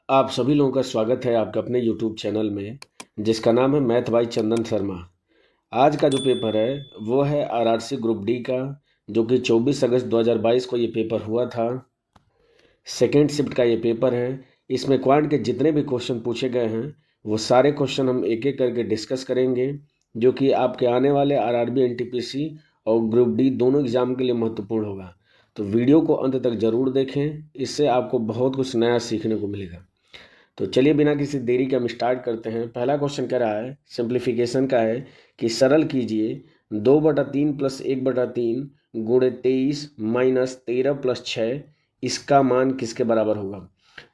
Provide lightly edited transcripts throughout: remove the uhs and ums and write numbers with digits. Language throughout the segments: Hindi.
आप सभी लोगों का स्वागत है आपका अपने YouTube चैनल में, जिसका नाम है मैथ बाई चंदन शर्मा। आज का जो पेपर है वो है आरआरसी ग्रुप डी का, जो कि 24 अगस्त 2022 को ये पेपर हुआ था। सेकेंड शिफ्ट का ये पेपर है। इसमें क्वांट के जितने भी क्वेश्चन पूछे गए हैं वो सारे क्वेश्चन हम एक एक करके डिस्कस करेंगे, जो कि आपके आने वाले आरआरबी, एनटीपीसी और ग्रुप डी दोनों एग्जाम के लिए महत्वपूर्ण होगा। तो वीडियो को अंत तक ज़रूर देखें, इससे आपको बहुत कुछ नया सीखने को मिलेगा। तो चलिए बिना किसी देरी के हम स्टार्ट करते हैं। पहला क्वेश्चन कह रहा है, सिंप्लीफिकेशन का है कि सरल कीजिए 2/3 + 1/3 गुणे 23 माइनस 13 + 6 इसका मान किसके बराबर होगा।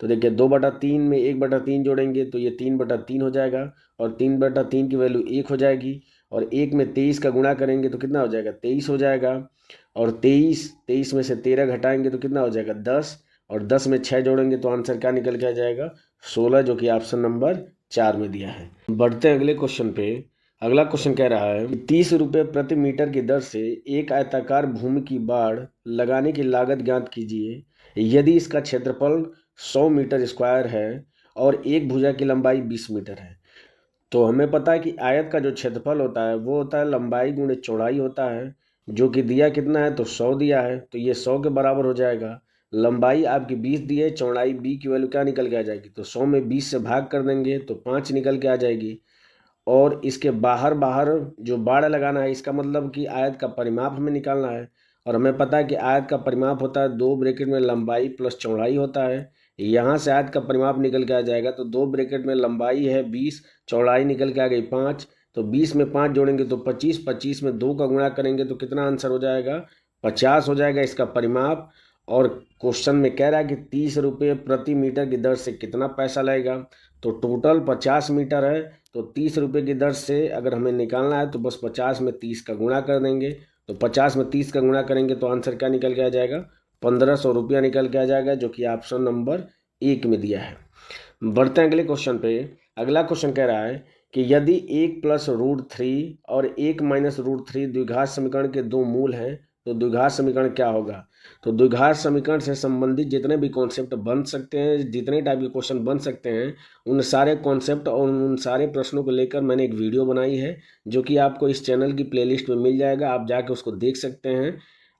तो देखिए 2/3 में 1/3 जोड़ेंगे तो ये 3/3 हो जाएगा, और 3/3 की वैल्यू 1 हो जाएगी, और 1 में 23 का गुणा करेंगे तो कितना हो जाएगा, 23 हो जाएगा। और 23 में से 13 घटाएंगे तो कितना हो जाएगा, 10, और 10 में 6 जोड़ेंगे तो आंसर क्या निकल के आ जाएगा, 16, जो कि ऑप्शन नंबर 4 में दिया है। बढ़ते हैं अगले क्वेश्चन पे। अगला क्वेश्चन कह रहा है 30 रुपये प्रति मीटर की दर से एक आयताकार भूमि की बाड़ लगाने की लागत ज्ञात कीजिए यदि इसका क्षेत्रफल 100 मीटर स्क्वायर है और एक भुजा की लंबाई 20 मीटर है। तो हमें पता है कि आयत का जो क्षेत्रफल होता है वो होता है लंबाई गुणे चौड़ाई होता है, जो कि दिया कितना है, तो 100 दिया है, तो ये 100 के बराबर हो जाएगा। लंबाई आपकी 20 दी है, चौड़ाई b की वैल्यू क्या निकल के आ जाएगी, तो 100 में 20 से भाग कर देंगे तो 5 निकल के आ जाएगी। और इसके बाहर बाहर जो बाड़ लगाना है, इसका मतलब कि आयत का परिमाप हमें निकालना है। और हमें पता है कि आयत का परिमाप होता है 2 ब्रैकेट में लंबाई प्लस चौड़ाई होता है। यहाँ से आयत का परिमाप निकल के आ जाएगा, तो 2 ब्रैकेट में लंबाई है 20, चौड़ाई निकल के आ गई 5, तो 20 में 5 जोड़ेंगे तो 25, 25 में 2 का गुणा करेंगे तो कितना आंसर हो जाएगा, 50 हो जाएगा इसका परिमाप। और क्वेश्चन में कह रहा है कि 30 रुपये प्रति मीटर की दर से कितना पैसा लगेगा। तो टोटल 50 मीटर है, तो 30 रुपये की दर से अगर हमें निकालना है तो बस 50 में 30 का गुणा कर देंगे, तो 50 में 30 का गुणा करेंगे तो आंसर क्या निकल के आ जाएगा, 1500 रुपया निकल के आ जाएगा, जो कि ऑप्शन नंबर 1 में दिया है। बढ़ते हैं अगले क्वेश्चन पे। अगला क्वेश्चन कह रहा है कि यदि 1 + √3 और 1 - √3 द्विघात समीकरण के दो मूल हैं तो द्विघात समीकरण क्या होगा। तो द्विघात समीकरण से संबंधित जितने भी कॉन्सेप्ट बन सकते हैं, जितने टाइप के क्वेश्चन बन सकते हैं, उन सारे कॉन्सेप्ट और उन सारे प्रश्नों को लेकर मैंने एक वीडियो बनाई है, जो कि आपको इस चैनल की प्लेलिस्ट में मिल जाएगा, आप जाके उसको देख सकते हैं।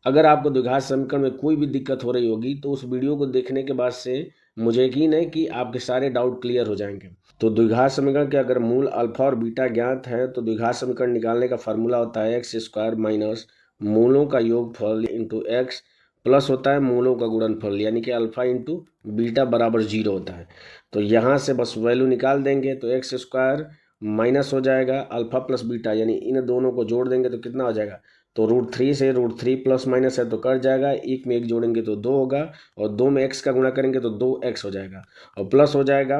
अगर आपको द्विघात समीकरण में कोई भी दिक्कत हो रही होगी तो उस वीडियो को देखने के बाद से मुझे यकीन है कि आपके सारे डाउट क्लियर हो जाएंगे। तो द्विघात समीकरण के अगर मूल अल्फा और बीटा ज्ञात है तो द्विघात समीकरण निकालने का फार्मूला होता है x² माइनस मूलों का योगफल इंटू x प्लस होता है मूलों का गुणनफल, यानी कि अल्फा इंटू बीटा बराबर 0 होता है। तो यहाँ से बस वैल्यू निकाल देंगे तो x² माइनस हो जाएगा अल्फा प्लस बीटा, यानी इन दोनों को जोड़ देंगे तो कितना हो जाएगा, तो √3 से √3 प्लस माइनस है तो कट जाएगा, एक में एक जोड़ेंगे तो 2 होगा, और 2 में x का गुणा करेंगे तो 2x हो जाएगा, और प्लस हो जाएगा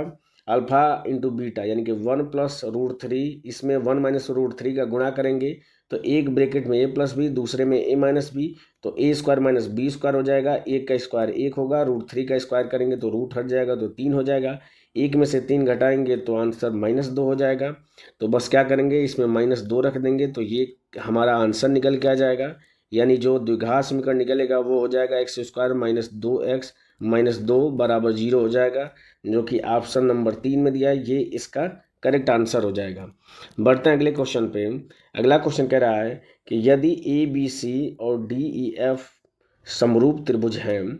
अल्फा इंटू बीटा, यानी कि 1 + √3, इसमें 1 - √3 का गुणा करेंगे तो एक ब्रैकेट में a + b, दूसरे में a - b, तो a² - b² हो जाएगा, एक का स्क्वायर 1 होगा, √3 का स्क्वायर करेंगे तो रूट हट जाएगा तो 3 हो जाएगा, एक में से 3 घटाएंगे तो आंसर -2 हो जाएगा। तो बस क्या करेंगे, इसमें -2 रख देंगे तो ये हमारा आंसर निकल के आ जाएगा, यानी जो द्विघात समीकरण निकलेगा वो हो जाएगा x² माइनस 2x माइनस 2 बराबर 0 हो जाएगा, जो कि ऑप्शन नंबर 3 में दिया है, ये इसका करेक्ट आंसर हो जाएगा। बढ़ते हैं अगले क्वेश्चन पे। अगला क्वेश्चन कह रहा है कि यदि ABC और DEF समरूप त्रिभुज हैं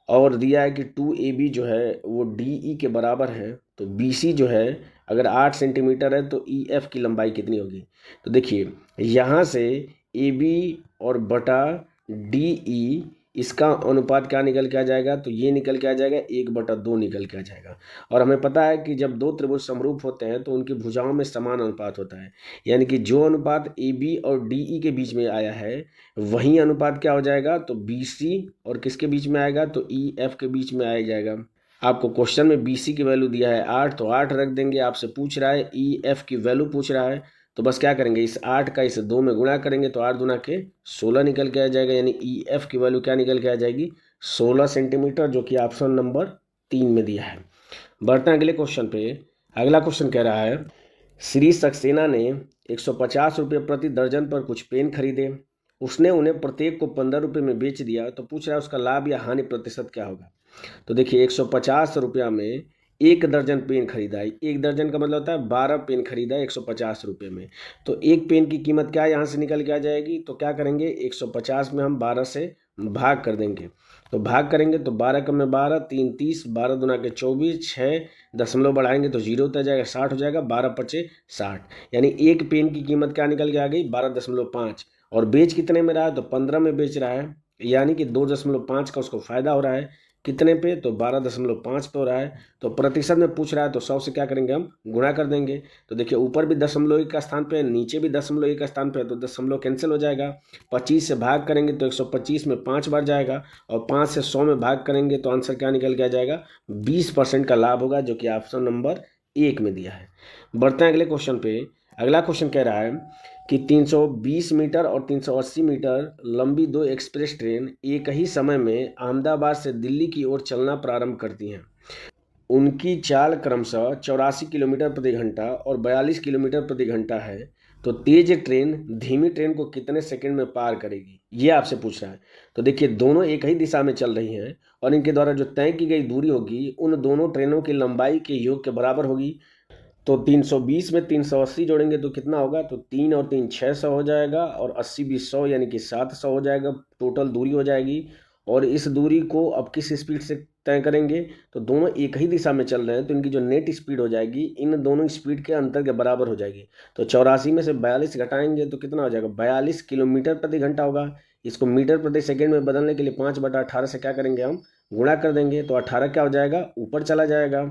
और दिया है कि 2AB जो है वो DE के बराबर है, तो BC जो है अगर 8 सेंटीमीटर है तो EF की लंबाई कितनी होगी। तो देखिए यहाँ से AB और बटा DE इसका अनुपात क्या निकल के आ जाएगा, तो ये निकल के आ जाएगा 1/2 निकल के आ जाएगा। और हमें पता है कि जब दो त्रिभुज समरूप होते हैं तो उनकी भुजाओं में समान अनुपात होता है, यानी कि जो अनुपात AB और DE के बीच में आया है वही अनुपात क्या हो जाएगा, तो BC और किसके बीच में आएगा, तो EF के बीच में आ जाएगा। आपको क्वेश्चन में BC की वैल्यू दिया है 8, तो 8 रख देंगे। आपसे पूछ रहा है EF की वैल्यू पूछ रहा है, तो बस क्या करेंगे, इस 8 का इस 2 में गुणा करेंगे तो 8 दूना के 16 निकल के आ जाएगा, यानी EF की वैल्यू क्या निकल के आ जाएगी, 16 सेंटीमीटर, जो कि ऑप्शन नंबर 3 में दिया है। बढ़ते हैं अगले क्वेश्चन पे। अगला क्वेश्चन कह रहा है श्री सक्सेना ने 150 रुपये प्रति दर्जन पर कुछ पेन खरीदे, उसने उन्हें प्रत्येक को 15 रुपये में बेच दिया, तो पूछ रहा है उसका लाभ या हानि प्रतिशत क्या होगा। तो देखिए 150 रुपया में 1 दर्जन पेन खरीदा है। 1 दर्जन का मतलब होता है 12 पेन खरीदा है 150 रुपये में। तो एक पेन की कीमत क्या है यहाँ से निकल के आ जाएगी। तो क्या करेंगे, 150 में हम 12 से भाग कर देंगे। तो भाग करेंगे तो 12 कम में 12, 3 30, 12 दूना के 24, 6 दशमलव बढ़ाएंगे तो 0 होता जाएगा, 60 हो जाएगा, 12 पचे 60। यानी एक पेन की कीमत क्या निकल के आ गई, 12.5। और बेच कितने में रहा है, तो 15 में बेच रहा है, यानी कि 2.5 का उसको फायदा हो रहा है। कितने पे, तो 12.5 पे हो रहा है। तो प्रतिशत में पूछ रहा है तो 100 से क्या करेंगे, हम गुणा कर देंगे। तो देखिए ऊपर भी 0.1 का स्थान पे है, नीचे भी 0.1 का स्थान पे है, तो दशमलव कैंसिल हो जाएगा। 25 से भाग करेंगे तो 125 में 5 बार जाएगा, और 5 से 100 में भाग करेंगे तो आंसर क्या निकल के आ जाएगा, 20% का लाभ होगा, जो कि ऑप्शन नंबर 1 में दिया है। बढ़ते हैं अगले क्वेश्चन पे। अगला क्वेश्चन कह रहा है कि 320 मीटर और 380 मीटर लंबी दो एक्सप्रेस ट्रेन एक ही समय में अहमदाबाद से दिल्ली की ओर चलना प्रारंभ करती हैं। उनकी चाल क्रमशः 84 किलोमीटर प्रति घंटा और 42 किलोमीटर प्रति घंटा है। तो तेज ट्रेन धीमी ट्रेन को कितने सेकंड में पार करेगी, ये आपसे पूछ रहा है। तो देखिए दोनों एक ही दिशा में चल रही हैं और इनके द्वारा जो तय की गई दूरी होगी उन दोनों ट्रेनों की लंबाई के योग के बराबर होगी। तो 320 में 380 जोड़ेंगे तो कितना होगा, तो 3 और 3 600 हो जाएगा, और 80 भी 100 यानी कि 700 हो जाएगा, टोटल दूरी हो जाएगी। और इस दूरी को अब किस स्पीड से तय करेंगे, तो दोनों एक ही दिशा में चल रहे हैं तो इनकी जो नेट स्पीड हो जाएगी इन दोनों स्पीड के अंतर के बराबर हो जाएगी। तो 84 में से 42 घटाएंगे तो कितना हो जाएगा, 42 किलोमीटर प्रति घंटा होगा। इसको मीटर प्रति सेकेंड में बदलने के लिए 5/18 से क्या करेंगे, हम गुणा कर देंगे। तो 18 क्या हो जाएगा, ऊपर चला जाएगा।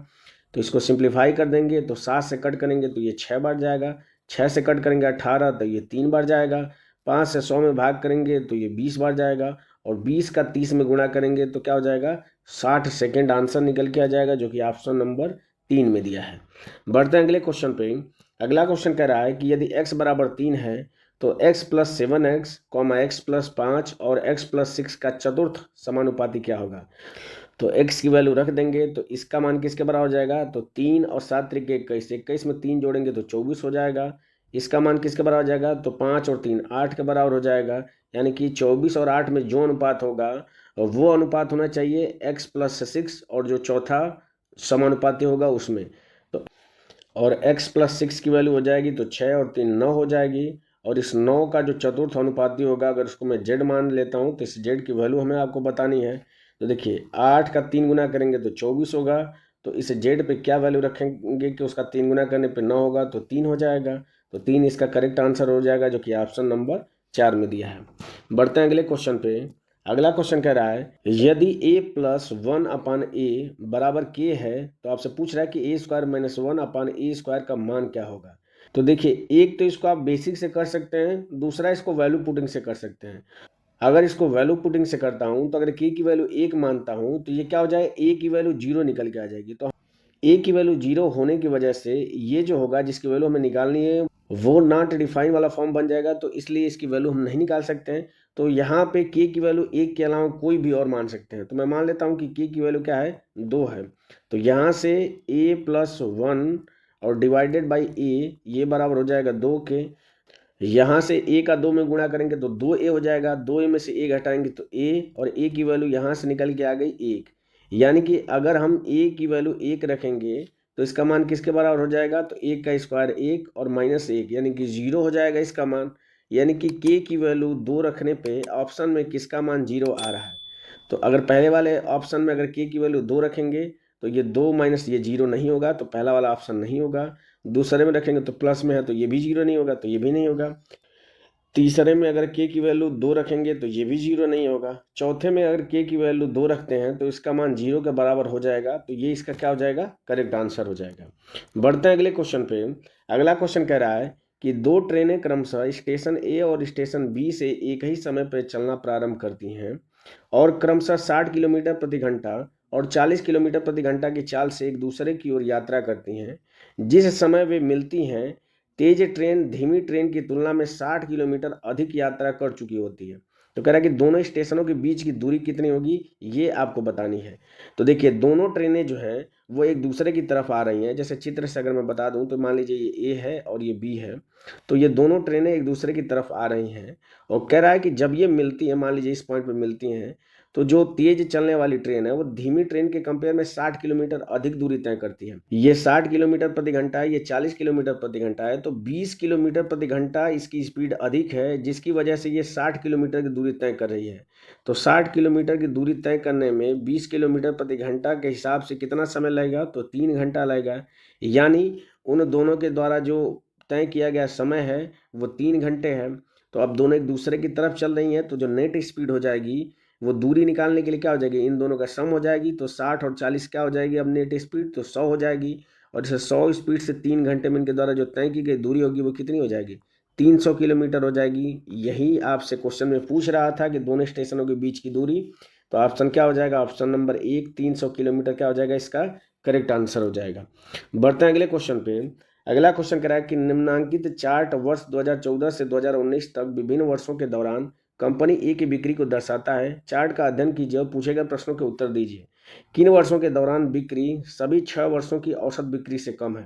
तो इसको सिंप्लीफाई कर देंगे तो 7 से कट करेंगे तो ये 6 बार जाएगा, 6 से कट करेंगे 18 तो ये 3 बार जाएगा, 5 से 100 में भाग करेंगे तो ये 20 बार जाएगा, और 20 का 30 में गुणा करेंगे तो क्या हो जाएगा, 60 सेकेंड आंसर निकल के आ जाएगा, जो कि ऑप्शन नंबर 3 में दिया है। बढ़ते हैं अगले क्वेश्चन पे। अगला क्वेश्चन कह रहा है कि यदि x बराबर 3 है तो x plus 7x, x plus 5 और x प्लस 6 का चतुर्थ समानुपाती क्या होगा। तो x की वैल्यू रख देंगे तो इसका मान किसके बराबर हो जाएगा, तो 3 और 7 त्रिक 21, 21 में 3 जोड़ेंगे तो 24 हो जाएगा। इसका मान किसके बराबर हो जाएगा, तो 5 और 3 8 के बराबर हो जाएगा। यानी कि 24 और 8 में जो अनुपात होगा वो अनुपात होना चाहिए x प्लस 6 और जो चौथा समानुपाती होगा उसमें। तो और x प्लस 6 की वैल्यू हो जाएगी तो 6 और 3 9 हो जाएगी। और इस 9 का जो चतुर्थ अनुपाती होगा, अगर उसको मैं z मान लेता हूँ तो इस z की वैल्यू हमें आपको बतानी है। तो देखिए 8 का 3 गुना करेंगे तो 24 होगा। तो इस z पे क्या वैल्यू रखेंगे कि उसका 3 गुना करने पे 9 होगा, तो 3 हो जाएगा। तो 3 इसका करेक्ट आंसर हो जाएगा, जो कि ऑप्शन नंबर 4 में दिया है। बढ़ते हैं अगले क्वेश्चन पे। अगला क्वेश्चन कह रहा है यदि a प्लस 1/a बराबर k है, तो आपसे पूछ रहा है कि a² माइनस 1/a² का मान क्या होगा। तो देखिए एक तो इसको आप बेसिक से कर सकते हैं, दूसरा इसको वैल्यू पुटिंग से कर सकते हैं। अगर इसको वैल्यू पुटिंग से करता हूं तो अगर k की वैल्यू 1 मानता हूं तो ये क्या हो जाए, a की वैल्यू 0 निकल के आ जाएगी। तो a की वैल्यू 0 होने की वजह से ये जो होगा जिसकी वैल्यू हमें निकालनी है वो नॉट डिफाइन वाला फॉर्म बन जाएगा, तो इसलिए इसकी वैल्यू हम नहीं निकाल सकते हैं। तो यहाँ पे k की वैल्यू 1 के अलावा कोई भी और मान सकते हैं। तो मैं मान लेता हूँ कि k की वैल्यू क्या है, 2 है। तो यहाँ से a प्लस 1 और डिवाइडेड बाई a ये बराबर हो जाएगा 2 के। यहाँ से a का 2 में गुणा करेंगे तो 2a हो जाएगा, 2a में से a घटाएंगे तो a, और a की वैल्यू यहाँ से निकल के आ गई 1। यानी कि अगर हम a की वैल्यू 1 रखेंगे तो इसका मान किसके बराबर हो जाएगा, तो 1 का स्क्वायर 1 और माइनस 1 यानी कि 0 हो जाएगा इसका मान। यानी कि k की वैल्यू 2 रखने पे ऑप्शन में किसका मान 0 आ रहा है। तो अगर पहले वाले ऑप्शन में अगर k की वैल्यू 2 रखेंगे तो ये 2 माइनस ये 0 नहीं होगा, तो पहला वाला ऑप्शन नहीं होगा। दूसरे में रखेंगे तो प्लस में है तो ये भी 0 नहीं होगा, तो ये भी नहीं होगा। तीसरे में अगर k की वैल्यू 2 रखेंगे तो ये भी 0 नहीं होगा। चौथे में अगर k की वैल्यू 2 रखते हैं तो इसका मान 0 के बराबर हो जाएगा, तो ये इसका क्या हो जाएगा, करेक्ट आंसर हो जाएगा। बढ़ते हैं अगले क्वेश्चन पे। अगला क्वेश्चन कह रहा है कि दो ट्रेनें क्रमशः स्टेशन ए और स्टेशन बी से एक ही समय पर चलना प्रारंभ करती हैं और क्रमशः 60 किलोमीटर प्रति घंटा और 40 किलोमीटर प्रति घंटा की चाल से एक दूसरे की ओर यात्रा करती हैं। जिस समय वे मिलती हैं तेज ट्रेन धीमी ट्रेन की तुलना में 60 किलोमीटर अधिक यात्रा कर चुकी होती है। तो कह रहा है कि दोनों स्टेशनों के बीच की दूरी कितनी होगी, ये आपको बतानी है। तो देखिए दोनों ट्रेनें जो है वो एक दूसरे की तरफ आ रही हैं। जैसे चित्र से अगर मैं बता दूं तो मान लीजिए ये ए है और ये बी है, तो ये दोनों ट्रेनें एक दूसरे की तरफ आ रही हैं और कह रहा है कि जब ये मिलती हैं, मान लीजिए इस पॉइंट पे मिलती हैं, तो जो तेज चलने वाली ट्रेन है वो धीमी ट्रेन के कंपेयर में 60 किलोमीटर अधिक दूरी तय करती है। ये 60 किलोमीटर प्रति घंटा है, ये 40 किलोमीटर प्रति घंटा है, तो 20 किलोमीटर प्रति घंटा इसकी स्पीड अधिक है, जिसकी वजह से ये 60 किलोमीटर की दूरी तय कर रही है। तो 60 किलोमीटर की दूरी तय करने में 20 किलोमीटर प्रति घंटा के हिसाब से कितना समय लगेगा, तो 3 घंटा लगेगा। यानी उन दोनों के द्वारा जो तय किया गया समय है वो 3 घंटे है। तो अब दोनों एक दूसरे की तरफ चल रही हैं, तो जो नेट स्पीड हो जाएगी वो दूरी निकालने के लिए क्या हो जाएगी, इन दोनों का सम हो जाएगी। तो 60 और 40 क्या हो जाएगी अब नेट स्पीड, तो 100 हो जाएगी। और इसे 100 स्पीड से 3 घंटे में इनके द्वारा जो तय की गई दूरी होगी वो कितनी हो जाएगी, 300 किलोमीटर हो जाएगी। यही आपसे क्वेश्चन में पूछ रहा था कि दोनों स्टेशनों के बीच की दूरी। तो ऑप्शन क्या हो जाएगा, ऑप्शन नंबर 1 300 किलोमीटर क्या हो जाएगा, इसका करेक्ट आंसर हो जाएगा। बढ़ते हैं अगले क्वेश्चन पे। अगला क्वेश्चन कह रहा है कि निम्नांकित चार्ट वर्ष 2014 से 2019 तक विभिन्न वर्षों के दौरान कंपनी ए की बिक्री को दर्शाता है। चार्ट का अध्ययन कीजिए और पूछे गए प्रश्नों के उत्तर दीजिए। किन वर्षों के दौरान बिक्री सभी 6 वर्षों की औसत बिक्री से कम है।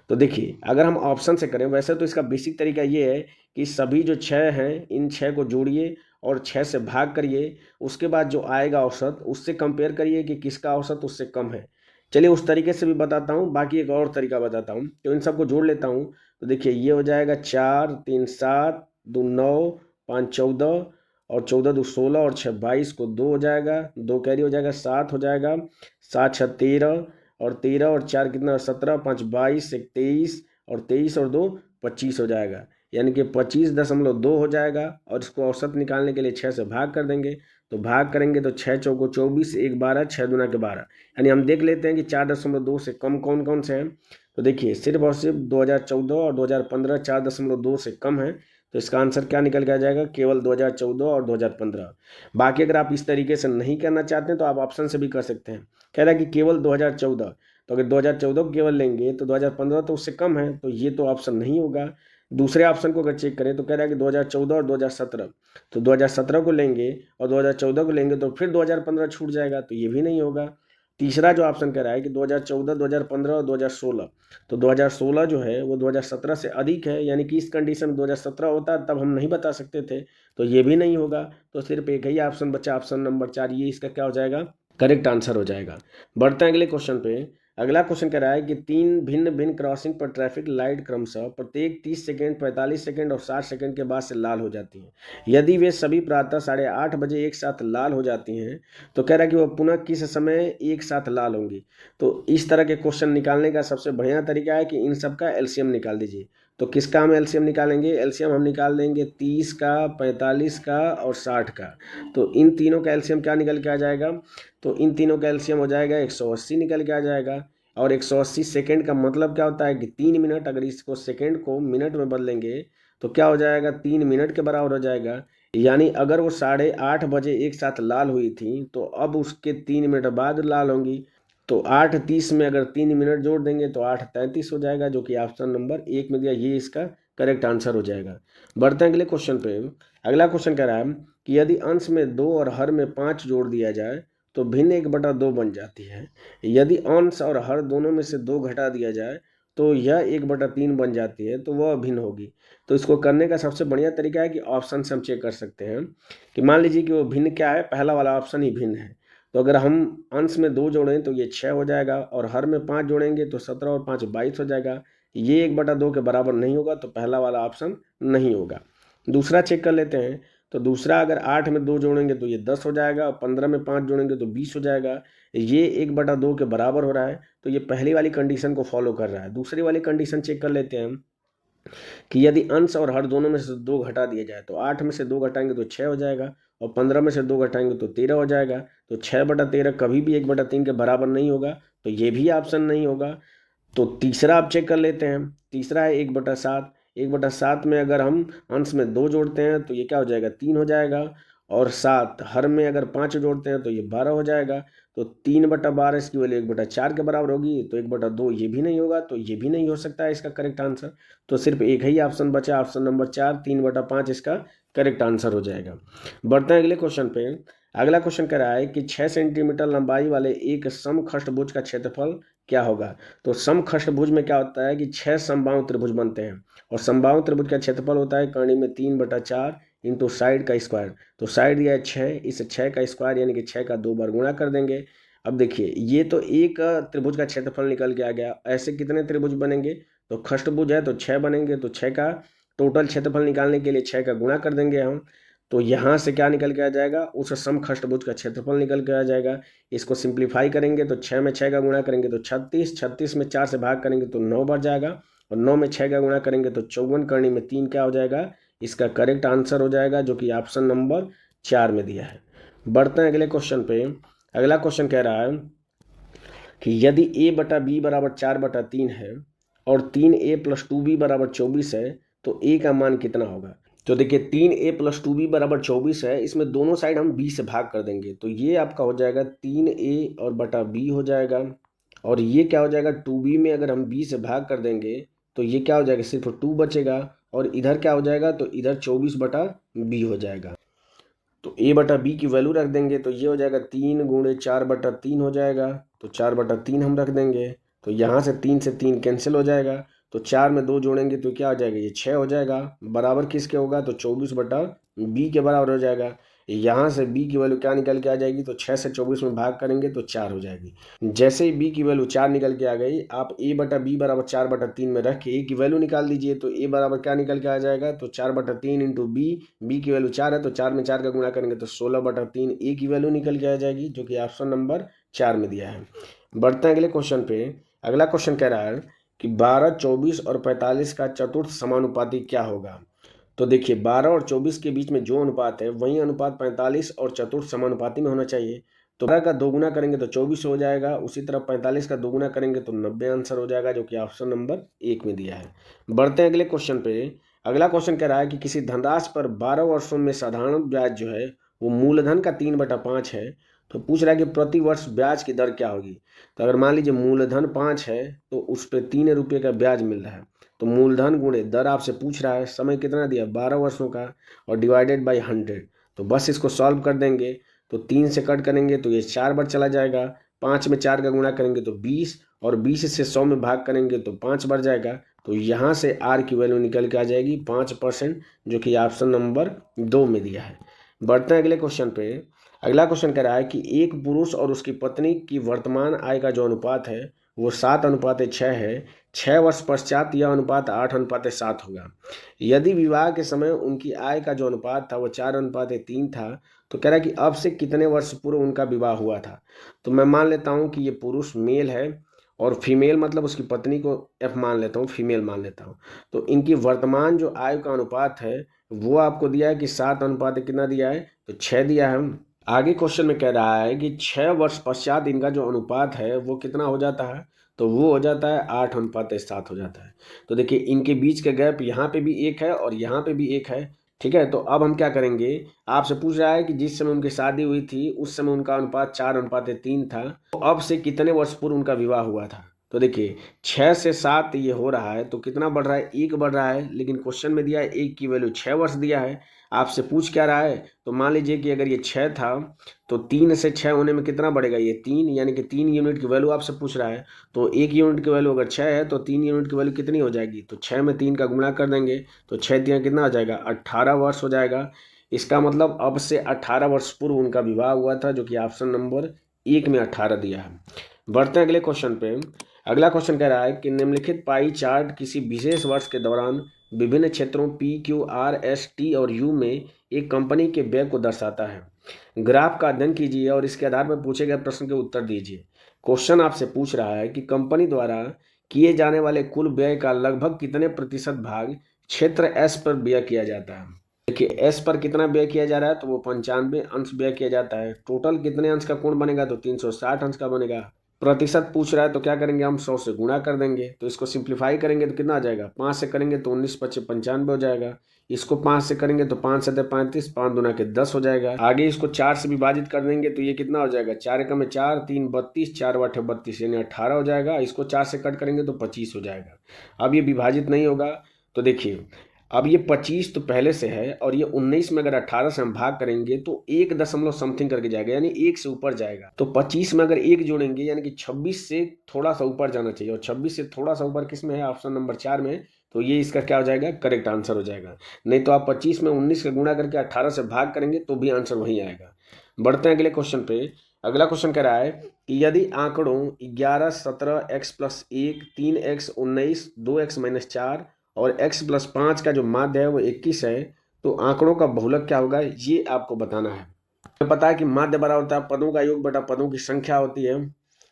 तो देखिए, अगर हम ऑप्शन से करें, वैसे तो इसका बेसिक तरीका ये है कि सभी जो 6 हैं इन 6 को जोड़िए और 6 से भाग करिए, उसके बाद जो आएगा औसत उससे कंपेयर करिए कि किसका औसत उससे कम है। चलिए उस तरीके से भी बताता हूँ, बाकी एक और तरीका बताता हूँ। तो इन सबको जोड़ लेता हूँ। तो देखिए ये हो जाएगा 4 3 7 2 9 5 14 और 14 2 16 और 6 22 को 2 हो जाएगा, 2 कैरी हो जाएगा, 7 हो जाएगा, 7 6 13 और 13 और 4 कितना 17, 5 22, 1 23 और 23 और 2 25 हो जाएगा। यानी कि 25.2 हो जाएगा। और इसको औसत निकालने के लिए 6 से भाग कर देंगे। तो भाग करेंगे तो 6 चौको 24, 1 12, 6 दूना के 12। यानी हम देख लेते हैं कि 4.2 से कम कौन कौन से हैं। तो देखिए सिर्फ और सिर्फ 2014 और 2015 4.2 से कम है। तो इसका आंसर क्या निकल के आ जाएगा, केवल 2014 और 2015। बाकी अगर आप इस तरीके से नहीं करना चाहते हैं तो आप ऑप्शन से भी कर सकते हैं। कह रहा है कि केवल 2014, तो अगर 2014 को केवल लेंगे तो 2015 तो उससे कम है, तो ये तो ऑप्शन नहीं होगा। दूसरे ऑप्शन को अगर चेक करें तो कह रहा है कि 2014 और 2017, तो 2017 को लेंगे और 2014 को लेंगे तो फिर 2015 छूट जाएगा, तो ये भी नहीं होगा। तीसरा जो ऑप्शन कह रहा है कि 2014, 2015 और 2016, तो 2016 जो है वो 2017 से अधिक है। यानी कि इस कंडीशन में 2017 होता तब हम नहीं बता सकते थे, तो ये भी नहीं होगा। तो सिर्फ एक ही ऑप्शन बचा, ऑप्शन नंबर 4, ये इसका क्या हो जाएगा, करेक्ट आंसर हो जाएगा। बढ़ते हैं अगले क्वेश्चन पे। अगला क्वेश्चन कह रहा है कि 3 भिन्न भिन्न क्रॉसिंग पर ट्रैफिक लाइट क्रमशः प्रत्येक 30 सेकंड, 45 सेकंड और 60 सेकंड के बाद से लाल हो जाती हैं। यदि वे सभी प्रातः 8:30 बजे एक साथ लाल हो जाती हैं तो कह रहा है कि वह पुनः किस समय एक साथ लाल होंगी। तो इस तरह के क्वेश्चन निकालने का सबसे बढ़िया तरीका है कि इन सब का एलसीएम निकाल दीजिए। तो किसका हम एलसीएम निकालेंगे, एलसीएम हम निकाल देंगे 30 का, 45 का और 60 का। तो इन तीनों का एलसीएम क्या निकल के आ जाएगा, तो इन तीनों का एलसीएम हो जाएगा 180 निकल के आ जाएगा। और 180 सेकंड का मतलब क्या होता है कि 3 मिनट। अगर इसको सेकंड को मिनट में बदलेंगे तो क्या हो जाएगा, 3 मिनट के बराबर हो जाएगा। यानी अगर वो 8:30 बजे एक साथ लाल हुई थी तो अब उसके 3 मिनट बाद लाल होंगी। तो 8:30 में अगर 3 मिनट जोड़ देंगे तो 8:33 हो जाएगा, जो कि ऑप्शन नंबर 1 में दिया, ये इसका करेक्ट आंसर हो जाएगा। बढ़ते हैं अगले क्वेश्चन पे। अगला क्वेश्चन कह रहा है कि यदि अंश में 2 और हर में 5 जोड़ दिया जाए तो भिन्न 1/2 बन जाती है। यदि अंश और हर दोनों में से 2 घटा दिया जाए तो यह 1/3 बन जाती है, तो वह भिन्न होगी। तो इसको करने का सबसे बढ़िया तरीका है कि ऑप्शन से हम चेक कर सकते हैं कि मान लीजिए कि वो भिन्न क्या है, पहला वाला ऑप्शन ही भिन्न है। तो अगर हम अंश में 2 जोड़ें तो ये 6 हो जाएगा और हर में 5 जोड़ेंगे तो 17 और 5 22 हो जाएगा। ये 1/2 के बराबर नहीं होगा, तो पहला वाला ऑप्शन नहीं होगा। दूसरा चेक कर लेते हैं। तो दूसरा, अगर 8 में 2 जोड़ेंगे तो ये 10 हो जाएगा और 15 में 5 जोड़ेंगे तो 20 हो जाएगा। ये 1/2 के बराबर हो रहा है, तो ये पहली वाली कंडीशन को फॉलो कर रहा है। दूसरी वाली कंडीशन चेक कर लेते हैं हम कि यदि अंश और हर दोनों में से 2 घटा दिया जाए तो 8 में से 2 घटाएंगे तो 6 हो जाएगा और 15 में से 2 घटाएंगे तो 13 हो जाएगा। तो 6/13 कभी भी 1/3 के बराबर नहीं होगा, तो ये भी ऑप्शन नहीं होगा। तो तीसरा आप चेक कर लेते हैं। तीसरा है 1/7। 1/7 में अगर हम अंश में 2 जोड़ते हैं तो ये क्या हो जाएगा, 3 हो जाएगा और 7 हर में अगर 5 जोड़ते हैं तो ये 12 हो जाएगा। तो 3/12 इसकी वैल्यू 1/4 के बराबर होगी, तो 1/2 ये भी नहीं होगा, तो ये भी नहीं हो सकता है इसका करेक्ट आंसर। तो सिर्फ एक ही ऑप्शन बचा, ऑप्शन नंबर 4, 3/5 इसका करेक्ट आंसर हो जाएगा। बढ़ते हैं अगले क्वेश्चन पे। अगला क्वेश्चन कह रहा है कि 6 सेंटीमीटर लंबाई वाले एक समखष्टभुज का क्षेत्रफल क्या होगा। तो समखष्टभुज में क्या होता है कि 6 समबाहु त्रिभुज बनते हैं और समबाहु त्रिभुज का क्षेत्रफल होता है कर्णी में 3/4 इंटू साइड का स्क्वायर। तो साइड दिया है 6, इस 6 का स्क्वायर यानी कि 6 का 2 बार गुणा कर देंगे। अब देखिए ये तो एक त्रिभुज का क्षेत्रफल निकल के आ गया। ऐसे कितने त्रिभुज बनेंगे? तो खष्टभुज है तो 6 बनेंगे, तो 6 का टोटल क्षेत्रफल निकालने के लिए 6 का गुणा कर देंगे हम। तो यहाँ से क्या निकल के आ जाएगा? उस समखष्टभुज का क्षेत्रफल निकल के आ जाएगा। इसको सिंप्लीफाई करेंगे तो 6 में 6 का गुणा करेंगे तो 36, 36 में 4 से भाग करेंगे तो 9 बढ़ जाएगा, और 9 में 6 का गुणा करेंगे तो 54, करनी में 3 क्या हो जाएगा? इसका करेक्ट आंसर हो जाएगा, जो कि ऑप्शन नंबर 4 में दिया है। बढ़ते हैं अगले क्वेश्चन पे। अगला क्वेश्चन कह रहा है कि यदि a बटा बी बराबर 4/3 है और 3a प्लस 2b बराबर 24 है तो a का मान कितना होगा? तो देखिए 3a प्लस 2b बराबर 24 है, इसमें दोनों साइड हम b से भाग कर देंगे, तो ये आपका हो जाएगा 3a और बटा b हो जाएगा, और ये क्या हो जाएगा? 2b में अगर हम b से भाग कर देंगे तो ये क्या हो जाएगा? सिर्फ 2 बचेगा, और इधर क्या हो जाएगा? तो इधर 24/b हो जाएगा। तो a बटा बी की वैल्यू रख देंगे तो ये हो जाएगा 3 गुणे 4/3 हो जाएगा, तो 4/3 हम रख देंगे। तो यहाँ से 3 से 3 कैंसिल हो जाएगा, तो 4 में 2 जोड़ेंगे तो क्या हो जाएगा? ये 6 हो जाएगा। बराबर किसके होगा? तो 24/b के बराबर हो जाएगा। यहाँ से b की वैल्यू क्या निकल के आ जाएगी? तो 6 से 24 में भाग करेंगे तो 4 हो जाएगी। जैसे ही b की वैल्यू 4 निकल के आ गई, आप a बटा बी बराबर 4/3 में रख के a की वैल्यू निकाल दीजिए, तो a बराबर क्या निकल के आ जाएगा? तो 4/3 इंटू b की वैल्यू 4 है तो 4 में 4 का गुणा करेंगे तो 16/3 a की वैल्यू निकल के आ जाएगी, जो कि ऑप्शन नंबर 4 में दिया है। बढ़ते हैं अगले क्वेश्चन पे। अगला क्वेश्चन कह रहा है कि 12, 24 और 45 का चतुर्थ समानुपाती क्या होगा? तो देखिए 12 और 24 के बीच में जो अनुपात है वही अनुपात 45 और चतुर्थ समानुपाती में होना चाहिए। तो 12 का 2 गुना करेंगे तो 24 हो जाएगा, उसी तरह 45 का 2 गुना करेंगे तो 90 आंसर हो जाएगा, जो कि ऑप्शन नंबर 1 में दिया है। बढ़ते हैं अगले क्वेश्चन पे। अगला क्वेश्चन कह रहा है कि किसी धनराशि पर 12 वर्षों में साधारण ब्याज जो है वो मूलधन का 3/5 है, तो पूछ रहा है कि प्रति वर्ष ब्याज की दर क्या होगी? तो अगर मान लीजिए मूलधन 5 है तो उस पर 3 रुपये का ब्याज मिल रहा है, तो मूलधन गुणे दर आपसे पूछ रहा है, समय कितना दिया? 12 वर्षों का, और डिवाइडेड बाई 100। तो बस इसको सॉल्व कर देंगे, तो 3 से कट करेंगे तो ये 4 बार चला जाएगा, 5 में 4 का गुणा करेंगे तो 20, और 20 से 100 में भाग करेंगे तो 5 बार जाएगा। तो यहाँ से आर की वैल्यू निकल के आ जाएगी 5%, जो कि ऑप्शन नंबर 2 में दिया है। बढ़ते हैं अगले क्वेश्चन पे। अगला क्वेश्चन कह रहा है कि एक पुरुष और उसकी पत्नी की वर्तमान आय का जो अनुपात है वो 7:6 है। 6 वर्ष पश्चात यह अनुपात 8:7 होगा। यदि विवाह के समय उनकी आय का जो अनुपात था वो 4:3 था, तो कह रहा है कि अब से कितने वर्ष पूर्व उनका विवाह हुआ था? तो मैं मान लेता हूँ कि ये पुरुष मेल है, और फीमेल मतलब उसकी पत्नी को एफ मान लेता हूँ, फीमेल मान लेता हूँ। तो इनकी वर्तमान जो आय का अनुपात है वो आपको दिया है कि 7 कितना दिया है? तो 6 दिया है। आगे क्वेश्चन में कह रहा है कि 6 वर्ष पश्चात इनका जो अनुपात है वो कितना हो जाता है? तो वो हो जाता है 8:7 हो जाता है। तो देखिए इनके बीच का गैप यहाँ पे भी 1 है और यहाँ पे भी 1 है, ठीक है। तो अब हम क्या करेंगे, आपसे पूछ रहा है कि जिस समय उनकी शादी हुई थी उस समय उनका अनुपात 4:3 था, तो अब से कितने वर्ष पूर्व उनका विवाह हुआ था? तो देखिए 6 से 7 ये हो रहा है, तो कितना बढ़ रहा है? 1 बढ़ रहा है, लेकिन क्वेश्चन में दिया है 1 की वैल्यू 6 वर्ष दिया है। आपसे पूछ क्या रहा है? तो मान लीजिए कि अगर ये 6 था तो 3 से 6 होने में कितना बढ़ेगा? ये 3, यानी कि 3 यूनिट की वैल्यू आपसे पूछ रहा है। तो 1 यूनिट की वैल्यू अगर 6 है तो 3 यूनिट की वैल्यू कितनी हो जाएगी? तो 6 में 3 का गुणा कर देंगे तो 6 3 कितना हो जाएगा? 18 वर्ष हो जाएगा। इसका मतलब अब से 18 वर्ष पूर्व उनका विवाह हुआ था, जो कि ऑप्शन नंबर 1 में 18 दिया है। बढ़ते हैं अगले क्वेश्चन पे। अगला क्वेश्चन कह रहा है कि निम्नलिखित पाई चार्ट किसी विशेष वर्ष के दौरान विभिन्न क्षेत्रों P, Q, R, S, T और U में एक कंपनी के व्यय को दर्शाता है। ग्राफ का अध्ययन कीजिए और इसके आधार पर पूछे गए प्रश्न के उत्तर दीजिए। क्वेश्चन आपसे पूछ रहा है कि कंपनी द्वारा किए जाने वाले कुल व्यय का लगभग कितने प्रतिशत भाग क्षेत्र S पर व्यय किया जाता है? देखिए S पर कितना व्यय किया जा रहा है? तो वो 95 अंश व्यय किया जाता है। टोटल कितने अंश का कोण बनेगा? तो 360 अंश का बनेगा। प्रतिशत पूछ रहा है तो क्या करेंगे, हम 100 से गुणा कर देंगे, तो इसको सिंप्लीफाई करेंगे तो कितना आ जाएगा? 5 से करेंगे तो 19 × 5 = 95 हो जाएगा। इसको 5 से करेंगे तो 5 × 7 = 35, 5 दूना के 10 हो जाएगा। आगे इसको 4 से विभाजित कर देंगे तो ये कितना हो जाएगा? 4 एकम में 4, 3 32, 4 8 32, यानी 18 हो जाएगा। इसको 4 से कट करेंगे तो 25 हो जाएगा। अब ये विभाजित नहीं होगा, तो देखिए अब ये 25 तो पहले से है और ये 19 में अगर 18 से हम भाग करेंगे तो 1 दशमलव समथिंग करके जाएगा, यानी 1 से ऊपर जाएगा। तो 25 में अगर 1 जोड़ेंगे यानी कि 26 से थोड़ा सा ऊपर जाना चाहिए, और 26 से थोड़ा सा ऊपर किस में है, ऑप्शन नंबर 4 में। तो ये इसका क्या हो जाएगा, करेक्ट आंसर हो जाएगा। नहीं तो आप 25 में 19 का गुणा करके 18 से भाग करेंगे तो भी आंसर वही आएगा। बढ़ते हैं अगले क्वेश्चन पे। अगला क्वेश्चन कह रहा है कि यदि आंकड़ों 11, 17, x plus 1, 3x, 19, 2x minus 4 और x प्लस 5 का जो माध्य है वो 21 है, तो आंकड़ों का बहुलक क्या होगा, ये आपको बताना है। हमें पता है कि माध्य बराबर होता है पदों का योग बटा पदों की संख्या होती है।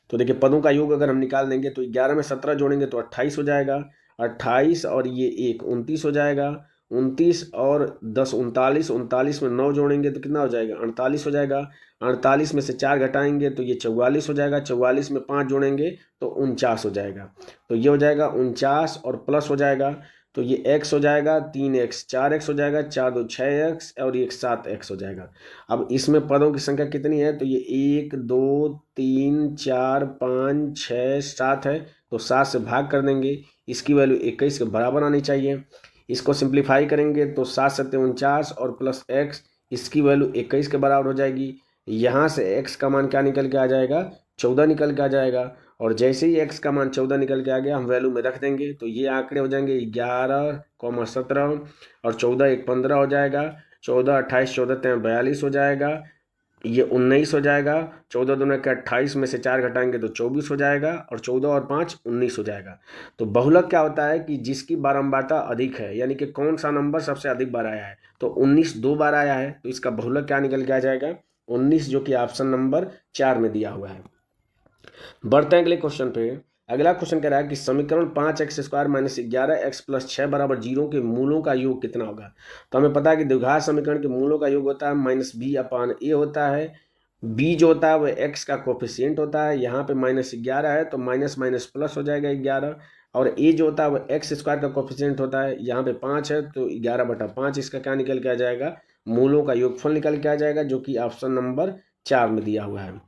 तो देखिए पदों का योग अगर हम निकाल देंगे तो 11 में 17 जोड़ेंगे तो 28 हो जाएगा, 28 और ये 1 29 हो जाएगा, 29 और 10 39, 39 में 9 जोड़ेंगे तो कितना हो जाएगा, 48 हो जाएगा, 48 में से 4 घटाएंगे तो ये 44 हो जाएगा, 44 में 5 जोड़ेंगे तो 49 हो जाएगा। तो ये हो जाएगा 49 और प्लस हो जाएगा तो ये x हो जाएगा, 3x 4x हो जाएगा, 4 2 6x और ये 7x हो जाएगा। अब इसमें पदों की संख्या कितनी है, तो ये 1 2 3 4 5 6 7 है, तो 7 से भाग कर देंगे। इसकी वैल्यू 21 के बराबर आनी चाहिए। इसको सिंप्लीफाई करेंगे तो 7 7 49 और प्लस x, इसकी वैल्यू 21 के बराबर हो जाएगी। यहाँ से x का मान क्या निकल के आ जाएगा, 14 निकल के आ जाएगा। और जैसे ही x का मान 14 निकल के आ गया हम वैल्यू में रख देंगे तो ये आंकड़े हो जाएंगे 11, 17 और 14 1 15 हो जाएगा, 14 28 14 3 42 हो जाएगा, ये 19 हो जाएगा, 14 दूना के 28 में से 4 घटाएंगे तो 24 हो जाएगा और 14 और 5 19 हो जाएगा। तो बहुलक क्या होता है कि जिसकी बारंबारता अधिक है, यानी कि कौन सा नंबर सबसे अधिक बार आया है। तो 19 2 बार आया है तो इसका बहुलक क्या निकल के आ जाएगा, 19, जो कि ऑप्शन नंबर 4 में दिया हुआ है। बढ़ते हैं अगले क्वेश्चन पे। अगला क्वेश्चन कह रहा है कि समीकरण 5x square minus 11x plus 6 बराबर 0 के मूलों का योग कितना होगा। तो हमें पता है कि द्विघात समीकरण के मूलों का योग होता है माइनस बी अपान ए होता है। b जो होता है वो x का कोफिशिएंट होता है, यहाँ पे माइनस 11 है तो माइनस माइनस प्लस हो जाएगा 11, और a जो होता है वो x स्क्वायर का कोफिशिएंट होता है, यहाँ पे 5 है तो 11/5 इसका क्या निकल के आ जाएगा, मूलों का योगफल निकल के आ जाएगा, जो कि ऑप्शन नंबर 4 में दिया हुआ है।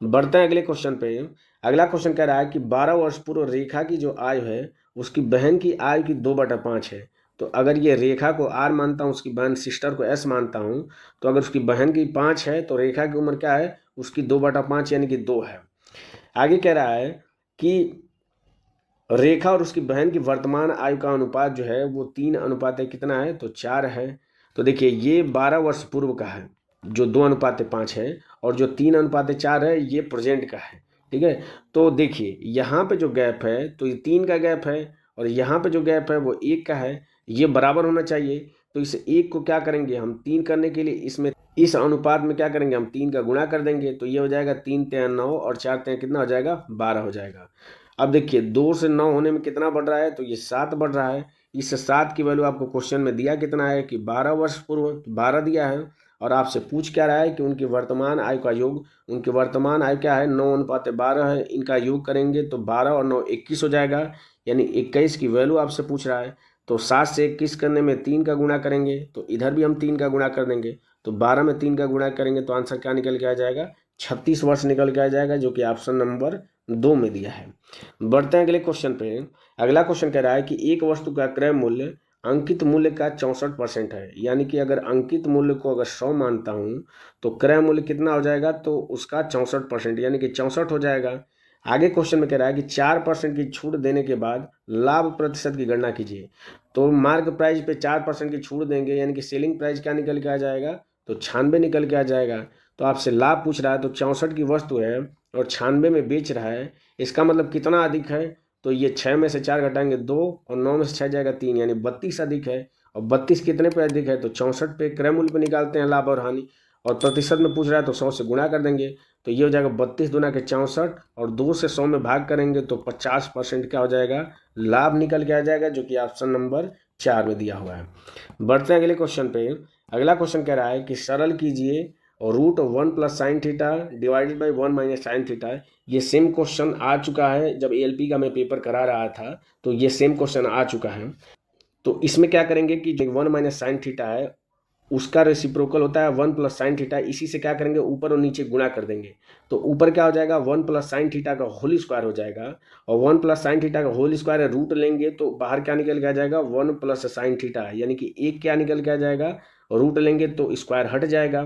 बढ़ते हैं अगले क्वेश्चन पे। अगला क्वेश्चन कह रहा है कि 12 वर्ष पूर्व रेखा की जो आयु है उसकी बहन की आयु की 2/5 है। तो अगर ये रेखा को r मानता हूँ, उसकी बहन सिस्टर को s मानता हूँ, तो अगर उसकी बहन की 5 है तो रेखा की उम्र क्या है, उसकी 2/5 यानी कि 2 है। आगे कह रहा है कि रेखा और उसकी बहन की वर्तमान आयु का अनुपात जो है वो 3 कितना है, तो 4 है। तो देखिए ये 12 वर्ष पूर्व का है जो 2:5 है, और जो 3:4 है ये प्रेजेंट का है। ठीक है, तो देखिए यहाँ पे जो गैप है तो ये 3 का गैप है, और यहाँ पे जो गैप है वो 1 का है, ये बराबर होना चाहिए। तो इस 1 को क्या करेंगे हम, 3 करने के लिए इसमें इस अनुपात में क्या करेंगे हम, 3 का गुणा कर देंगे तो ये हो जाएगा 3 3 9 और 4 3 कितना हो जाएगा, 12 हो जाएगा। अब देखिए 2 से 9 होने में कितना बढ़ रहा है, तो ये 7 बढ़ रहा है। इस 7 की वैल्यू आपको क्वेश्चन में दिया कितना है कि 12 वर्ष पूर्व, 12 दिया है, और आपसे पूछ क्या रहा है कि उनकी वर्तमान आयु का योग, उनकी वर्तमान आयु क्या है, 9:12 है, इनका योग करेंगे तो 12 और 9 21 हो जाएगा, यानी 21 की वैल्यू आपसे पूछ रहा है। तो 7 से 21 करने में 3 का गुणा करेंगे तो इधर भी हम 3 का गुणा कर देंगे, तो 12 में 3 का गुणा करेंगे तो आंसर क्या निकल के आ जाएगा, 36 वर्ष निकल के आ जाएगा, जो कि ऑप्शन नंबर 2 में दिया है। बढ़ते हैं अगले क्वेश्चन पे। अगला क्वेश्चन कह रहा है कि एक वस्तु का क्रय मूल्य अंकित मूल्य का 64% है, यानी कि अगर अंकित मूल्य को अगर 100 मानता हूँ तो क्रय मूल्य कितना हो जाएगा, तो उसका 64% यानी कि 64 हो जाएगा। आगे क्वेश्चन में कह रहा है कि 4% की छूट देने के बाद लाभ प्रतिशत की गणना कीजिए। तो मार्क प्राइस पे 4% की छूट देंगे, यानी कि सेलिंग प्राइस क्या निकल के आ जाएगा, तो 96 निकल के आ जाएगा। तो आपसे लाभ पूछ रहा है, तो 64 की वस्तु है और 96 में बेच रहा है, इसका मतलब कितना अधिक है, तो ये 6 में से 4 घटाएंगे 2 और 9 में से 6 जाएगा 3, यानी 32 अधिक है। और 32 कितने पे अधिक है, तो 64 पे क्रय मूल्य पे निकालते हैं लाभ और हानि, और प्रतिशत में पूछ रहा है तो 100 से गुणा कर देंगे, तो ये हो जाएगा 32 दूना के 64, और 2 से 100 में भाग करेंगे तो 50% क्या हो जाएगा, लाभ निकल के आ जाएगा, जो कि ऑप्शन नंबर 4 में दिया हुआ है। बढ़ते हैं अगले क्वेश्चन पे। अगला क्वेश्चन कह रहा है कि सरल कीजिए और √1 + sin θ डिवाइडेड बाई 1 - sin θ। ये सेम क्वेश्चन आ चुका है, जब ALP का मैं पेपर करा रहा था तो ये सेम क्वेश्चन आ चुका है। तो इसमें क्या करेंगे कि जो 1 - sin θ है उसका रेसिप्रोकल होता है 1 प्लस साइन थीटा। इसी से क्या करेंगे, ऊपर और नीचे गुणा कर देंगे। तो ऊपर क्या हो जाएगा, 1 प्लस साइन थीटा का होल स्क्वायर हो जाएगा, और 1 प्लस साइन थीटा का होल स्क्वायर रूट लेंगे तो बाहर क्या निकल के आ जाएगा, 1 प्लस साइन थीटा, यानी कि एक क्या निकल के आ जाएगा, रूट लेंगे तो स्क्वायर हट जाएगा।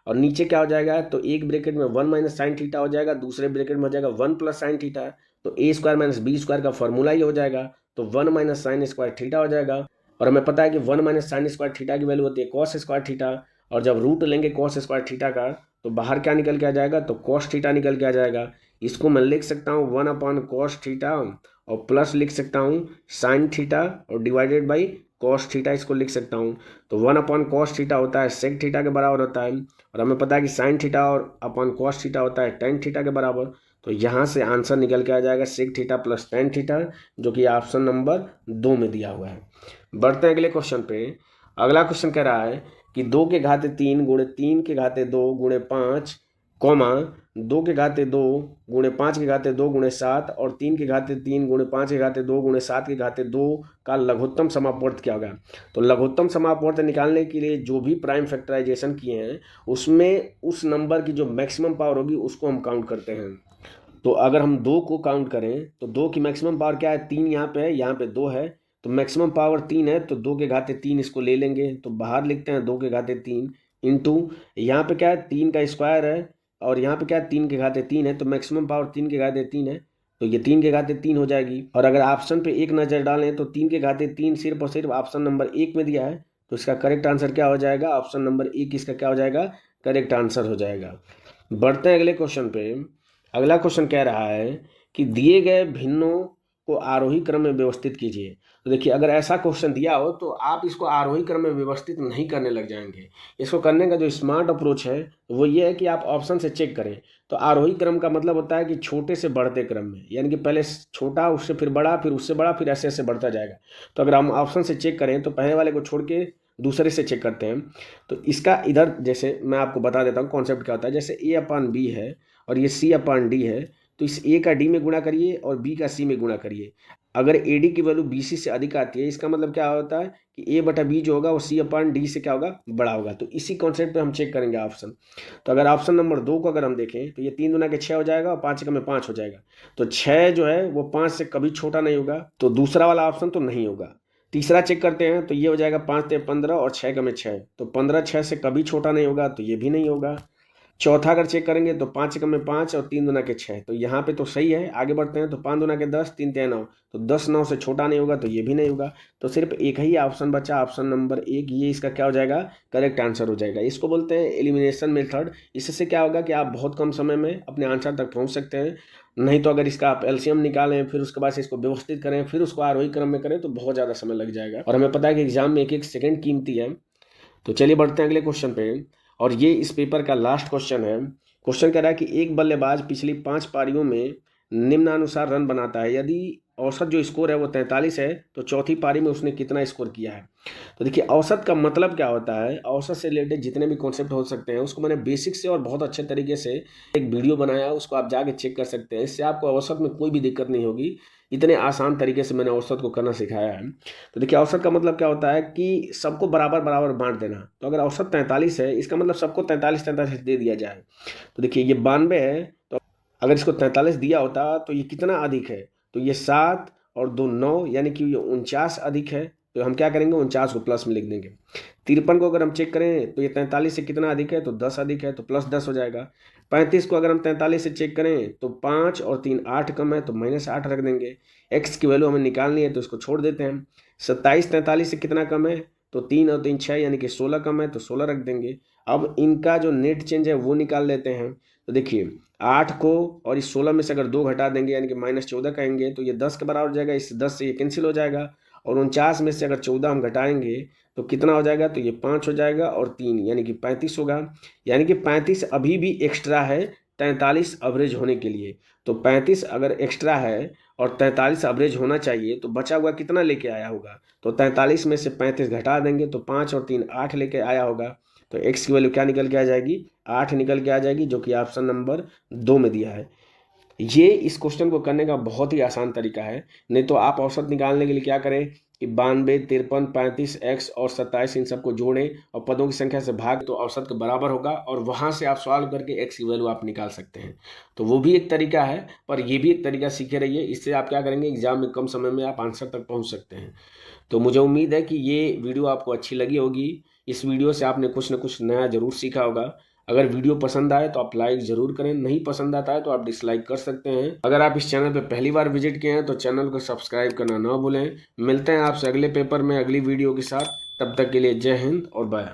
और नीचे क्या हो जाएगा, तो एक ब्रैकेट में 1 माइनस साइन थीटा हो जाएगा, दूसरे ब्रैकेट में हो जाएगा 1 प्लस साइन थीटा। तो ए स्क्वायर माइनस बी स्क्वायर का फॉर्मूला ही हो जाएगा, तो 1 माइनस साइन स्क्वायर थीटा हो जाएगा। और हमें पता है कि 1 माइनस साइन स्क्वायर थीटा की वैल्यू होती है कॉस स्क्वायर थीटा, और जब रूट लेंगे कॉस स्क्वायर थीटा का तो बाहर क्या निकल के आ जाएगा, तो कॉस थीटा निकल के आ जाएगा। इसको मैं लिख सकता हूँ 1 अपॉन कॉस थीटा, और प्लस लिख सकता हूँ साइन थीटा, और डिवाइडेड बाई कॉस थीटा इसको लिख सकता हूँ। तो 1 अपॉन कॉस थीटा होता है सेक थीटा के बराबर होता है, और हमें पता है कि साइन थीटा और अपॉन कॉस थीटा होता है टेन थीटा के बराबर। तो यहाँ से आंसर निकल के आ जाएगा sec theta plus tan theta, जो कि ऑप्शन नंबर 2 में दिया हुआ है। बढ़ते हैं अगले क्वेश्चन पे। अगला क्वेश्चन कह रहा है कि 2 के घाते 3 गुणे 3 के घाते 2 गुणे 5, कॉमा 2 के घाते 2 गुणे 5 के घाते 2 गुणे 7 और 3 के घाते 3 गुणे 5 के घाते 2 गुणे 7 के घाते 2 का लघुत्तम समापवर्त क्या होगा। तो लघुत्तम समापवर्त निकालने के लिए जो भी प्राइम फैक्टराइजेशन किए हैं उसमें उस नंबर की जो मैक्सिमम पावर होगी उसको हम काउंट करते हैं। तो अगर हम 2 को काउंट करें तो 2 की मैक्सिमम पावर क्या है, 3 यहाँ पे है, यहाँ पे 2 है, तो मैक्सिमम पावर 3 है, तो 2 के घाते 3 इसको ले लेंगे, तो बाहर लिखते हैं 2 के घाते 3 इंटू यहाँ पे क्या है 3 का स्क्वायर है, और यहाँ पे क्या है 3 के घाते 3 है, तो मैक्सिमम पावर 3 के घाते 3 है, तो ये 3 के घाते 3 हो जाएगी। और अगर ऑप्शन पे एक नज़र डालें तो 3 के घाते 3 सिर्फ और सिर्फ ऑप्शन नंबर 1 में दिया है, तो इसका करेक्ट आंसर क्या हो जाएगा, ऑप्शन नंबर 1 इसका क्या हो जाएगा, करेक्ट आंसर हो जाएगा। बढ़ते हैं अगले क्वेश्चन पे। अगला क्वेश्चन कह रहा है कि दिए गए भिन्नों को आरोही क्रम में व्यवस्थित कीजिए। तो देखिए, अगर ऐसा क्वेश्चन दिया हो तो आप इसको आरोही क्रम में व्यवस्थित नहीं करने लग जाएंगे। इसको करने का जो स्मार्ट अप्रोच है वो ये है कि आप ऑप्शन से चेक करें। तो आरोही क्रम का मतलब होता है कि छोटे से बढ़ते क्रम में, यानी कि पहले छोटा, उससे फिर बड़ा, फिर उससे बड़ा, फिर ऐसे ऐसे बढ़ता जाएगा। तो अगर हम ऑप्शन से चेक करें तो पहले वाले को छोड़ के दूसरे से चेक करते हैं। तो इसका इधर जैसे मैं आपको बता देता हूँ कॉन्सेप्ट क्या होता है। जैसे ए अपान बी है और ये सी अपान डी है, तो इस ए का डी में गुणा करिए और बी का सी में गुणा करिए। अगर ए डी की वैल्यू बी सी से अधिक आती है, इसका मतलब क्या होता है कि ए बटा बी जो होगा वो सी अपान डी से क्या होगा, बड़ा होगा। तो इसी कॉन्सेप्ट पे हम चेक करेंगे ऑप्शन। तो अगर ऑप्शन नंबर 2 को अगर हम देखें तो ये 3 दूना के 6 हो जाएगा और 5 में 5 हो जाएगा। तो 6 जो है वो 5 से कभी छोटा नहीं होगा, तो दूसरा वाला ऑप्शन तो नहीं होगा। तीसरा चेक करते हैं तो ये हो जाएगा 5 ते 15 और 6 का में 6, तो 15 6 से कभी छोटा नहीं होगा, तो ये भी नहीं होगा। चौथा अगर चेक करेंगे तो 5 एकम में 5 और 3 दूना के 6, तो यहाँ पे तो सही है। आगे बढ़ते हैं तो 5 दूना के 10, 3 ते 9, तो 10 9 से छोटा नहीं होगा, तो ये भी नहीं होगा। तो सिर्फ एक ही ऑप्शन बचा, ऑप्शन नंबर 1, ये इसका क्या हो जाएगा, करेक्ट आंसर हो जाएगा। इसको बोलते हैं एलिमिनेशन मेथड। इससे क्या होगा कि आप बहुत कम समय में अपने आंसर तक पहुँच सकते हैं। नहीं तो अगर इसका आप एलसीएम निकालें, फिर उसके बाद से इसको व्यवस्थित करें, फिर उसको आरोही क्रम में करें, तो बहुत ज़्यादा समय लग जाएगा। और हमें पता है कि एग्जाम में एक एक सेकेंड कीमती है। तो चलिए बढ़ते हैं अगले क्वेश्चन पे, और ये इस पेपर का लास्ट क्वेश्चन है। क्वेश्चन कह रहा है कि एक बल्लेबाज पिछली 5 पारियों में निम्नानुसार रन बनाता है, यदि औसत जो स्कोर है वो 43 है तो चौथी पारी में उसने कितना स्कोर किया है। तो देखिए, औसत का मतलब क्या होता है, औसत से रिलेटेड जितने भी कॉन्सेप्ट हो सकते हैं उसको मैंने बेसिक से और बहुत अच्छे तरीके से एक वीडियो बनाया, उसको आप जाके चेक कर सकते हैं। इससे आपको औसत में कोई भी दिक्कत नहीं होगी, इतने आसान तरीके से मैंने औसत को करना सिखाया है। तो देखिए, औसत का मतलब क्या होता है कि सबको बराबर बराबर बांट देना। तो अगर औसत 43 है, इसका मतलब सबको 43 43 दे दिया जाए। तो देखिए, ये 92 है, तो अगर इसको 43 दिया होता तो ये कितना अधिक है, तो ये 7 और 2 9, यानी कि ये 49 अधिक है। तो हम क्या करेंगे, 49 को प्लस में लिख देंगे। 53 को अगर हम चेक करें तो ये 43 से कितना अधिक है, तो 10 अधिक है, तो प्लस 10 हो जाएगा। 35 को अगर हम 43 से चेक करें तो 5 और 3 8 कम है, तो माइनस 8 रख देंगे। एक्स की वैल्यू हमें निकालनी है तो इसको छोड़ देते हैं। 27 43 से कितना कम है, तो 3 और 3 6, यानी कि 16 कम है, तो 16 रख देंगे। अब इनका जो नेट चेंज है वो निकाल लेते हैं। तो देखिए, 8 को और इस 16 में से अगर 2 घटा देंगे, यानी कि -14 कहेंगे, तो ये 10 के बराबर हो जाएगा। इस 10 से ये कैंसिल हो जाएगा, और 49 में से अगर 14 हम घटाएंगे तो कितना हो जाएगा, तो ये 5 हो जाएगा और 3, यानी कि 35 होगा। यानी कि 35 अभी भी एक्स्ट्रा है 43 एवरेज होने के लिए। तो 35 अगर एक्स्ट्रा है और 43 एवरेज होना चाहिए, तो बचा हुआ कितना लेके आया होगा, तो 43 में से 35 घटा देंगे तो 5 और 3 8 लेके आया होगा। तो एक्स की वैल्यू क्या निकल के आ जाएगी, 8 निकल के आ जाएगी, जो कि ऑप्शन नंबर 2 में दिया है। ये इस क्वेश्चन को करने का बहुत ही आसान तरीका है। नहीं तो आप औसत निकालने के लिए क्या करें कि 92, 53, 35, x और 27 इन सबको जोड़ें और पदों की संख्या से भाग तो औसत के बराबर होगा और वहां से आप सॉल्व करके x की वैल्यू आप निकाल सकते हैं। तो वो भी एक तरीका है, पर ये भी एक तरीका सीखे रहिए। इससे आप क्या करेंगे, एग्जाम में कम समय में आप आंसर तक पहुंच सकते हैं। तो मुझे उम्मीद है कि ये वीडियो आपको अच्छी लगी होगी। इस वीडियो से आपने कुछ ना कुछ नया ज़रूर सीखा होगा। अगर वीडियो पसंद आए तो आप लाइक ज़रूर करें, नहीं पसंद आता है तो आप डिसलाइक कर सकते हैं। अगर आप इस चैनल पर पहली बार विजिट किए हैं तो चैनल को सब्सक्राइब करना ना भूलें। मिलते हैं आपसे अगले पेपर में अगली वीडियो के साथ। तब तक के लिए जय हिंद और बाय।